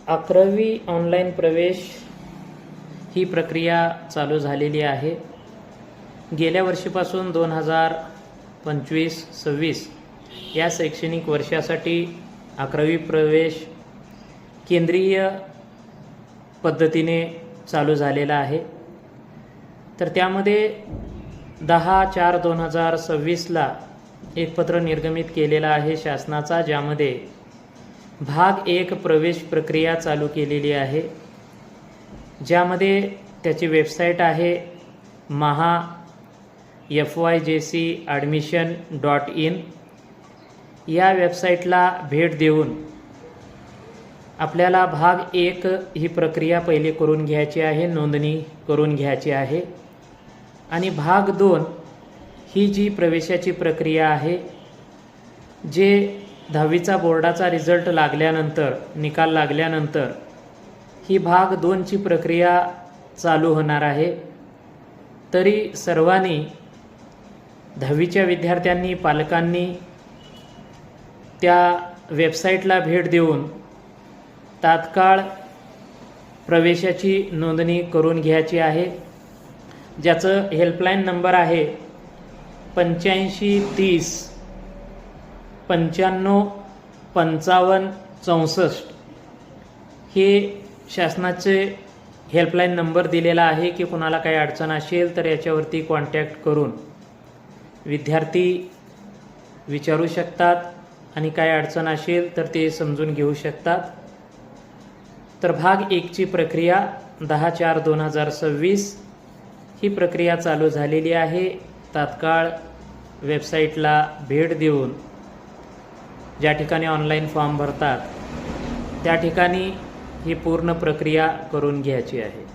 11वी online प्रवेश ही प्रक्रिया चालू झालेली आहे। गेल्या वर्षीपासून 2025-26 या शैक्षणिक वर्षासाठी 11वी प्रवेश केंद्रीय पद्धतीने चालू झालेला आहे। तर त्यामध्ये 10/4/2026ला एक पत्र निर्गमित केलेला आहे शासनाचा, ज्यामध्ये भाग 1 प्रवेश प्रक्रिया चालू केलेली आहे, ज्यामध्ये त्याची वेबसाईट आहे maha.fyjcadmission.in। या वेबसाईटला भेट देऊन आपल्याला भाग 1 ही प्रक्रिया पहिले करून घ्यायची आहे, नोंदणी करून घ्यायची आहे। आणि भाग 2 ही जी प्रवेशाची प्रक्रिया आहे, जे 10वीचा बोर्डाचा रिझल्ट लागल्यानंतर, निकाल लागल्यानंतर ही भाग 2 ची प्रक्रिया चालू होणार आहे। तरी सर्वांनी, 10वीच्या विद्यार्थ्यांनी, पालकांनी त्या वेबसाईटला भेट देऊन तात्काळ प्रवेशाची नोंदणी करून घ्यायची आहे, ज्याचं हेल्पलाईन नंबर आहे 8530 95 55 64। हे शासनाचे हेल्पलाईन नंबर दिलेला आहे की कोणाला काही अडचण असेल तर याच्यावरती कॉन्टॅक्ट करून विद्यार्थी विचारू शकतात आणि काही अडचण असेल तर ते समजून घेऊ शकतात। तर भाग 1 ची प्रक्रिया 10/4/2026 ही प्रक्रिया चालू झालेली आहे। तात्काळ वेबसाईटला भेट देऊन ज्या ठिकाणी ऑनलाईन फॉर्म भरतात त्या ठिकाणी ही पूर्ण प्रक्रिया करून घ्यायची आहे।